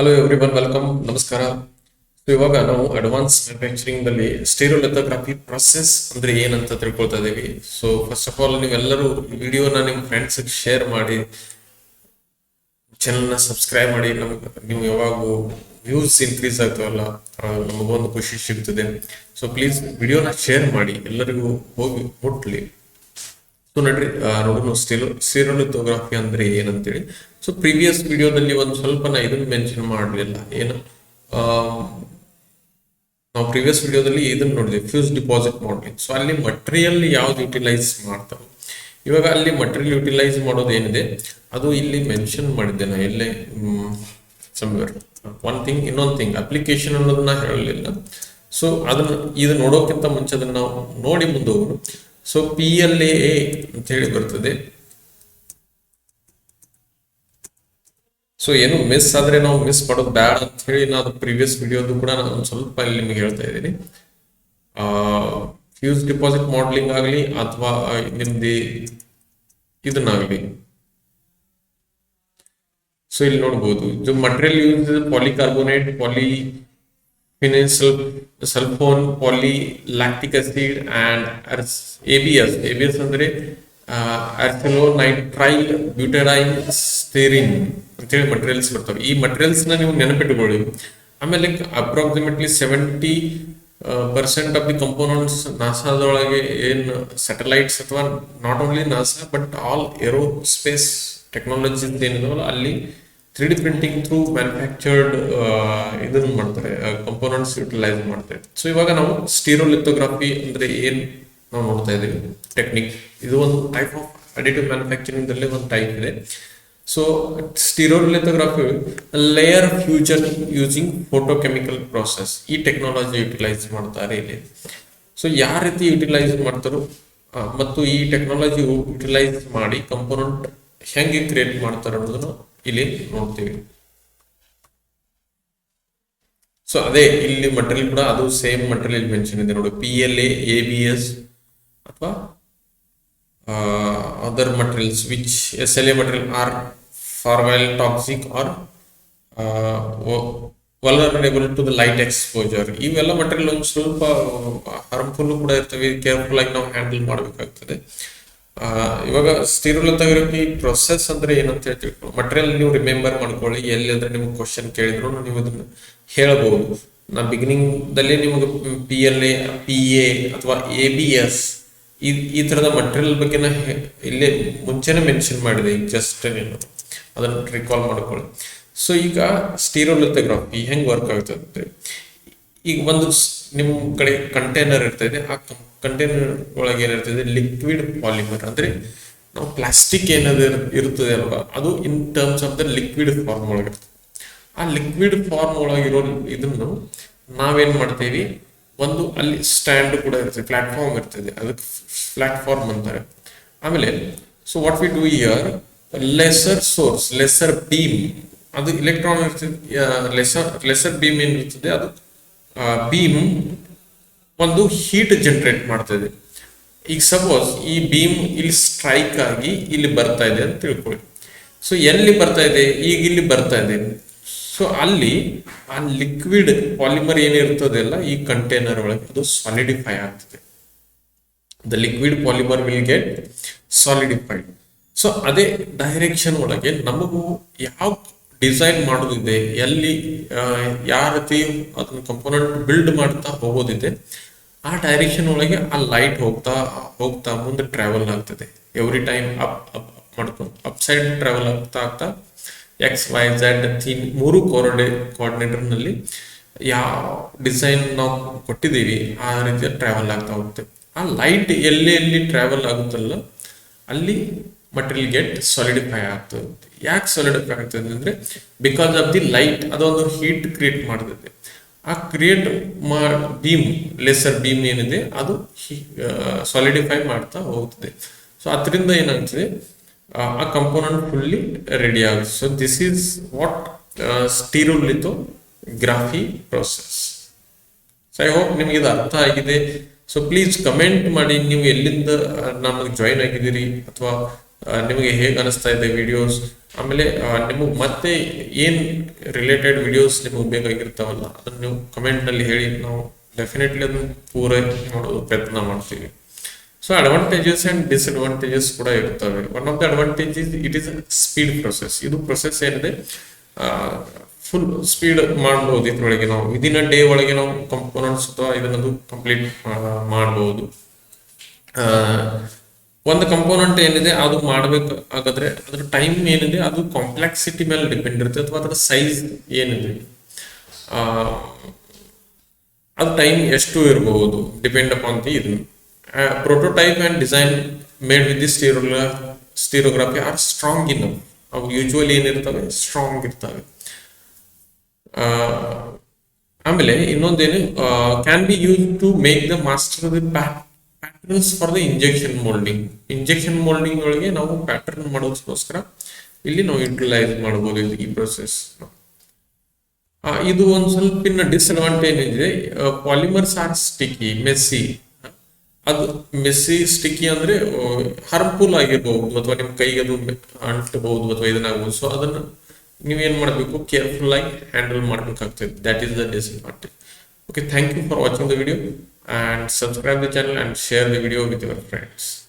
Hello everyone, welcome, ನಮಸ್ಕಾರ. So ಇವಾಗ ನಾವು ಅಡ್ವಾನ್ಸ್ ಮ್ಯಾನುಫ್ಯಾಕ್ಚರಿಂಗ್ ದಲ್ಲಿ ಸ್ಟೀರಿಯೋಲಿಥೋಗ್ರಫಿ ಪ್ರೊಸೆಸ್ ಅಂದ್ರೆ ಏನಂತ ತಿಳ್ಕೊಳ್ತಾ ಇದೀವಿ. ಸೊ ಫಸ್ಟ್ ಆಫ್ ಆಲ್ ನೀವೆಲ್ಲರೂ ಈ ವಿಡಿಯೋನ ನಿಮ್ಮ ಫ್ರೆಂಡ್ಸ್ ಶೇರ್ ಮಾಡಿ, ಚಾನಲ್ನ ಸಬ್ಸ್ಕ್ರೈಬ್ ಮಾಡಿ. ನಮ್ಗೆ ನೀವು ಯಾವಾಗ ವ್ಯೂಸ್ ಇನ್ಕ್ರೀಸ್ ಆಗ್ತಾವಲ್ಲ, ನಮಗೊಂದು ಖುಷಿ ಸಿಗ್ತದೆ. ಸೊ ಪ್ಲೀಸ್ ವಿಡಿಯೋನ ಶೇರ್ ಮಾಡಿ, ಎಲ್ಲರಿಗೂ ಹೋಗಿ ಮುಟ್ಲಿ. ಸೊ ನೋಡ್ರಿ, ನೋಡೋಣ ಸ್ಟೀರಿಯೋಲಿಥೋಗ್ರಫಿ ಅಂದ್ರೆ ಏನಂತೇಳಿ. ಸೊ ಪ್ರೀವಿಯಸ್ ವಿಡಿಯೋದಲ್ಲಿ ಒಂದು ಸ್ವಲ್ಪ ನಾ ಇದನ್ನ ಮೆನ್ಷನ್ ಮಾಡಲಿಲ್ಲ. ಏನು ನಾವು ಪ್ರೀವಿಯಸ್ ವಿಡಿಯೋದಲ್ಲಿ ಇದನ್ನ ನೋಡಿದ್ವಿ, ಫ್ಯೂಸ್ ಡಿಪಾಸಿಟ್ ಮಾಡಲಿಂಗ್. ಸೊ ಅಲ್ಲಿ ಮಟೀರಿಯಲ್ ಯಾವ್ದು ಯುಟಿಲೈಸ್ ಮಾಡ್ತಾರೆ. ಇವಾಗ ಅಲ್ಲಿ ಮಟೀರಿಯಲ್ ಯುಟಿಲೈಸ್ ಮಾಡೋದು ಏನಿದೆ ಅದು ಇಲ್ಲಿ ಮೆನ್ಷನ್ ಮಾಡಿದ್ದೆ ನಾ ಎಲ್ಲೇ ಸಮ್ವೇರ್. ಒನ್ ಥಿಂಗ್, ಇನ್ನೊಂದು ಥಿಂಗ್ ಅಪ್ಲಿಕೇಶನ್ ಅನ್ನೋದನ್ನ ಹೇಳಲಿಲ್ಲ. ಸೊ ಅದನ್ನ ಇದು ನೋಡೋಕ್ಕಿಂತ ಮುಂಚೆ ಅದನ್ನ ನಾವು ನೋಡಿ ಮುಂದೆ ಹೋಗೋಣ. ಸೊ PLA ಅಂತ ಹೇಳಿ ಬರ್ತದೆ. ಸೊ ಏನು ಮಿಸ್ ಆದ್ರೆ ನಾವು ಮಿಸ್ ಮಾಡೋದು ಬ್ಯಾಡ ಅಂತ ಹೇಳಿ ನಾನು ಪ್ರೀವಿಯಸ್ ವಿಡಿಯೋದು ಕೂಡ ನಾನು ಸ್ವಲ್ಪ ಇಲ್ಲಿ ನಿಮಗೆ ಹೇಳ್ತಾ ಇದ್ದೀನಿ. ಫ್ಯೂಸ್ ಡಿಪಾಸಿಟ್ ಮಾಡಲಿಂಗ್ ಆಗಲಿ ಅಥವಾ ನಿಮ್ದು ಇದನ್ನಾಗಲಿ. ಸೊ ಇಲ್ಲಿ ನೋಡ್ಬೋದು, ಇದು material use polycarbonate, sulfone, polylactic acid and ABS ಅಂದ್ರೆ ಆರ್ಸೆಲೋನೈಟ್ರೈಲ್ ಬ್ಯೂಟರೈಲ್ ಸ್ಟೀರಿನ್ ಅಂತೇಳಿ ಮಟೀರಿಯಲ್ಸ್ ಬರ್ತವೆ. ಈ ಮಟೀರಿಯಲ್ಸ್ ನ ನೀವು ನೆನಪಿಟ್ಕೊಳ್ಳಿ. ಆಮೇಲೆ ಅಪ್ರಾಕ್ಸಿಮೇಟ್ಲಿ 70% ಆಫ್ ದಿ ಕಂಪೋನೆಂಟ್ಸ್ ನಾಸಾದೊಳಗೆ ಏನು ಸ್ಯಾಟಲೈಟ್ಸ್ ಅಥವಾ not only NASA but all aerospace technology ಏನಿದಾವಲ್ಲ ಅಲ್ಲಿ 3D ಪ್ರಿಂಟಿಂಗ್ ಥ್ರೂ ಮ್ಯಾನುಫ್ಯಾಕ್ಚರ್ಡ್ ಇದನ್ನ ಮಾಡ್ತಾರೆ, ಕಂಪೋನೆಂಟ್ಸ್ ಯುಟಿಲೈಸ್ ಮಾಡ್ತಾರೆ. ಸೊ ಇವಾಗ ನಾವು ಸ್ಟೀರಿಯೋಲಿಥೋಗ್ರಫಿ ಅಂದ್ರೆ ಏನ್ ನಾವು ನೋಡ್ತಾ ಇದೀವಿ ಟೆಕ್ನಿಕ್. ಇದು ಒಂದು ಟೈಪ್ ಆಫ್ ಅಡಿಟಿವ್ ಮ್ಯಾನುಫ್ಯಾಕ್ಚರಿಂಗ್ ದಲ್ಲಿ ಒಂದು ಟೈಪ್ ಇದೆ. So stereolithography layer fusion using photochemical process, ಈ ಟೆಕ್ನಾಲಜಿ ಯುಟಿಲೈಸ್ ಮಾಡ್ತಾರೆ ಇಲ್ಲಿ. ಸೊ ಯಾವ ರೀತಿ ಯುಟಿಲೈಸ್ ಮಾಡ್ತಾರೋ ಮತ್ತು ಈ ಟೆಕ್ನಾಲಜಿ ಯುಟಿಲೈಸ್ ಮಾಡಿ ಕಂಪೋನೆಂಟ್ ಹೆಂಗೆ ಕ್ರಿಯೇಟ್ ಮಾಡ್ತಾರೆ ಅನ್ನೋದನ್ನು ಇಲ್ಲಿ ನೋಡ್ತೀವಿ. ಸೊ ಅದೇ ಇಲ್ಲಿ ಮಟೀರಿಯಲ್ ಕೂಡ ಅದು ಸೇಮ್ ಮಟೀರಿಯಲ್ ಮೆನ್ಷನ್ ಇದೆ ನೋಡಿ, PLA, ABS ಅಥವಾ other materials which SLA material are for while toxic or vulnerable to the light exposure. ಇವೆಲ್ಲ ಮಟೀರಿಯಲ್ ಒಂದು ಸ್ವಲ್ಪ ಹಾರ್ಮ್ಫುಲ್ ಕೂಡ ಇರ್ತವೆ, ಕೇರ್ಫುಲ್ ಆಗಿ ನಾವು ಹ್ಯಾಂಡಲ್ ಮಾಡಬೇಕಾಗ್ತದೆ. ಇವಾಗ ಸ್ಟೀರಿಯೋಲಿಥೋಗ್ರಫಿ ಪ್ರೊಸೆಸ್ ಅಂದ್ರೆ ಏನಂತ ಹೇಳ್ತೀವಿ. ಮಟೀರಿಯಲ್ ನೀವು ರಿಮೆಂಬರ್ ಮಾಡ್ಕೊಳ್ಳಿ, ಎಲ್ಲಿ ಅಂದ್ರೆ ನಿಮ್ಗೆ ಕ್ವಶನ್ ಕೇಳಿದ್ರು ನೀವು ಅದನ್ನ ಹೇಳಬಹುದು. ನಾ ಬಿಗಿನಿಂಗ್ ದಲ್ಲಿ ನಿಮಗೆ PLA, PA ಅಥವಾ ABS ಈ ತರದ ಮಟೀರಿಯಲ್ ಬಗ್ಗೆ ನಾ ಇಲ್ಲೇ ಮುಂಚೆನೆ ಮೆನ್ಷನ್ ಮಾಡಿದೆ. ಈಗ ಜಸ್ಟ್ ನೀನು ಅದನ್ನ ರಿಕಾಲ್ ಮಾಡ್ಕೊಳ್ಳಿ. ಸೊ ಈಗ ಸ್ಟೀರಿಯೋಲಿಥೋಗ್ರಫಿ ಹೆಂಗ್ ವರ್ಕ್ ಆಗ್ತದೆ. ಈಗ ಒಂದು ನಿಮ್ ಕಡೆ ಕಂಟೈನರ್ ಇರ್ತದೆ, ಆ ಕಂಟೈನರ್ ಒಳಗೆ ಏನಿರ್ತದೆ ಲಿಕ್ವಿಡ್ ಪಾಲಿಮರ್, ಅಂದ್ರೆ ನಾವು ಪ್ಲಾಸ್ಟಿಕ್ ಏನಾದ್ರು ಇರ್ತದೆ ಅಲ್ವಾ, ಅದು in terms of the liquid form ಒಳಗಿರ್ತದೆ. ಆ ಲಿಕ್ವಿಡ್ ಫಾರ್ಮ್ ಒಳಗಿರೋ ಇದನ್ನು ನಾವೇನ್ ಮಾಡ್ತೇವಿ, ಒಂದು ಅಲ್ಲಿ ಸ್ಟ್ಯಾಂಡ್ ಕೂಡ ಇರ್ತದೆ, ಪ್ಲಾಟ್ಫಾರ್ಮ್ ಇರ್ತದೆ, ಅದಕ್ಕೆ ಪ್ಲಾಟ್ಫಾರ್ಮ್ ಅಂತಾರೆ. ಆಮೇಲೆ so what we do here, lesser source, lesser beam, ಅದು ಇಲೆಕ್ಟ್ರಾನ್ ಇರ್ತದೆ. ಲೆಸರ್ ಬೀಮ್ ಏನಿರ್ತದೆ ಅದು ಬೀಮ್ ಒಂದು ಹೀಟ್ ಜನರೇಟ್ ಮಾಡ್ತದೆ. ಈಗ ಸಪೋಸ್ ಈ ಬೀಮ್ ಇಲ್ಲಿ ಸ್ಟ್ರೈಕ್ ಆಗಿ ಇಲ್ಲಿ ಬರ್ತಾ ಇದೆ ಅಂತ ತಿಳ್ಕೊಳ್ಳಿ. ಸೊ ಎಲ್ಲಿ ಬರ್ತಾ ಇದೆ, ಈಗ ಇಲ್ಲಿ ಬರ್ತಾ ಇದೆ. ಸೊ ಅಲ್ಲಿ ಆ ಲಿಕ್ವಿಡ್ ಪಾಲಿಮರ್ ಏನಿರ್ತದೆ ಅಲ್ಲ ಈ ಕಂಟೈನರ್ ಒಳಗೆ ಅದು ಸಾಲಿಡಿಫೈ ಆಗ್ತದೆ. The liquid polymer will get solidified. So ಅದೇ ಡೈರೆಕ್ಷನ್ ಒಳಗೆ ನಮಗೂ ಯಾವ ಡಿಸೈನ್ ಮಾಡೋದಿದೆ, ಎಲ್ಲಿ ಯಾವ ರೀತಿ ಅದನ್ನ ಕಂಪೋನೆಂಟ್ ಬಿಲ್ಡ್ ಮಾಡ್ತಾ ಹೋಗೋದಿದೆ, ಆ ಡೈರೆಕ್ಷನ್ ಒಳಗೆ ಆ ಲೈಟ್ ಹೋಗ್ತಾ ಹೋಗ್ತಾ ಮುಂದೆ ಟ್ರಾವೆಲ್ ಆಗ್ತದೆ. ಎವ್ರಿ ಟೈಮ್ ಅಪ್ ಅಪ್ ಮಾಡ್ಕೊಂಡು ಅಪ್ ಸೈಡ್ ಟ್ರಾವೆಲ್ ಆಗ್ತಾ XYZ ಮೂರು ಕೋಆರ್ಡಿನೇಟರ್ ನಲ್ಲಿ ಯಾವ ಡಿಸೈನ್ ನಾವು ಕೊಟ್ಟಿದ್ದೀವಿ ಆ ರೀತಿ ಟ್ರಾವೆಲ್ ಆಗ್ತಾ ಹೋಗುತ್ತೆ. ಆ ಲೈಟ್ ಎಲ್ಲಿ ಟ್ರಾವೆಲ್ ಆಗುತ್ತಲ್ಲ ಅಲ್ಲಿ ಮಟೀರಿಯಲ್ ಗೆಟ್ ಸಾಲಿಡಿಫೈ ಆಗ್ತದೆ. ಯಾಕೆ ಸಾಲಿಡಿಫೈ ಆಗ್ತದೆ ಅಂದ್ರೆ ಬಿಕಾಸ್ ಆಫ್ ದಿ ಲೈಟ್, ಅದೊಂದು ಹೀಟ್ ಕ್ರಿಯೇಟ್ ಮಾಡ್ತದೆ. ಆ ಕ್ರಿಯೇಟ್ ಬೀಮ್, ಲೇಸರ್ ಬೀಮ್ ಏನಿದೆ ಅದು ಸಾಲಿಡಿಫೈ ಮಾಡ್ತಾ ಹೋಗ್ತದೆ. ಸೊ ಅದರಿಂದ ಏನಾಗ್ತದೆ, ಆ ಕಂಪೋನೆಂಟ್ ಫುಲ್ಲಿ ರೆಡಿ ಆಗುತ್ತೆ. So this is what stereolithography process. So I hope ನಿಮ್ಗೆ ಇದು ಅರ್ಥ ಆಗಿದೆ. ಸೊ ಪ್ಲೀಸ್ ಕಮೆಂಟ್ ಮಾಡಿ, ನೀವು ಎಲ್ಲಿಂದ ನಮಗೆ ಜಾಯಿನ್ ಆಗಿದ್ದೀರಿ ಅಥವಾ ನಿಮಗೆ ಹೇಗೆ ಅನಿಸ್ತಾ ಇದೆ ವಿಡಿಯೋಸ್. ಆಮೇಲೆ ನಿಮಗೆ ಮತ್ತೆ ಏನು ರಿಲೇಟೆಡ್ ವಿಡಿಯೋಸ್ ನಿಮಗೆ ಬೇಕಾಗಿರ್ತಾವಲ್ಲ ಅದನ್ನು ನೀವು ಕಮೆಂಟ್ನಲ್ಲಿ ಹೇಳಿ, ನಾವು ಡೆಫಿನೆಟ್ಲಿ ಅದನ್ನು ಪೂರೈಕೆ ಮಾಡೋದು ಪ್ರಯತ್ನ ಮಾಡ್ತೀವಿ. ಸೊ ಅಡ್ವಾಂಟೇಜಸ್ ಆ್ಯಂಡ್ ಡಿಸ್ಅಡ್ವಾಂಟೇಜಸ್ ಕೂಡ ಇರ್ತವೆ. One of the advantage it is speed process. ಇದು ಪ್ರೊಸೆಸ್ ಏನಿದೆ ಫುಲ್ ಸ್ಪೀಡ್ ಮಾಡ್ಬೋದು. ಇದ್ರೊಳಗೆ ನಾವು ವಿದಿನ್ ಅ ಡೇ ಒಳಗೆ ನಾವು ಕಂಪೋನೆಂಟ್ಸ್ ಅಥವಾ ಇದನ್ನದು ಕಂಪ್ಲೀಟ್ ಮಾಡ್ಬೋದು. ಒಂದು ಕಂಪೋನೆಂಟ್ ಏನಿದೆ ಅದು ಮಾಡಬೇಕಾಗಾದ್ರೆ ಅದ್ರ ಟೈಮ್ ಏನಿದೆ ಅದು ಕಾಂಪ್ಲೆಕ್ಸಿಟಿ ಮೇಲೆ ಡಿಪೆಂಡ್ ಇರುತ್ತೆ, ಅಥವಾ ಅದರ ಸೈಜ್ ಏನಿದೆ ಅದು ಟೈಮ್ ಎಷ್ಟು ಇರಬಹುದು, ಡಿಪೆಂಡ್ ಅಪಾನ್ ದಿ ಇದನ್ನು. Prototype and design made with the stereography are strong enough. ಅವು ಯೂಶುವಲಿ ಏನಿರ್ತವೆ, ಸ್ಟ್ರಾಂಗ್ ಇರ್ತವೆ. ಆಮೇಲೆ ಇನ್ನೊಂದೇನು, can be use to make the master the patterns for the injection moulding. Injection moulding ಒಳಗೆ ನಾವು ಪ್ಯಾಟರ್ನ್ ಮಾಡೋದಕ್ಕೋಸ್ಕರ ಇಲ್ಲಿ ನಾವು ಯುಟಿಲೈಸ್ ಮಾಡ್ಬೋದು ಈ ಪ್ರೊಸೆಸ್. ಇದು ಒಂದು ಸ್ವಲ್ಪ ಡಿಸ್ಅಡ್ವಾಂಟೇಜ್ ಇದೆ. Polymers are sticky, messy. ಅದು ಮೆಸ್ಸಿ ಸ್ಟಿಕ್ಕಿ ಅಂದ್ರೆ ಹಾರ್ಮ್ಫುಲ್ ಆಗಿರ್ಬಹುದು, ಅಥವಾ ನಿಮ್ಮ ಕೈಗೆ ಅದು ಅಂಟಬಹುದು ಅಥವಾ ಇದನ್ನಾಗಬಹುದು. ಸೊ ಅದನ್ನ ನೀವೇನ್ ಮಾಡಬೇಕು, ಕೇರ್ಫುಲ್ ಆಗಿ ಹ್ಯಾಂಡಲ್ ಮಾಡಬೇಕಾಗ್ತದೆ. That is the disadvantage. Okay, thank you for watching the video and subscribe the channel and share the video with your friends.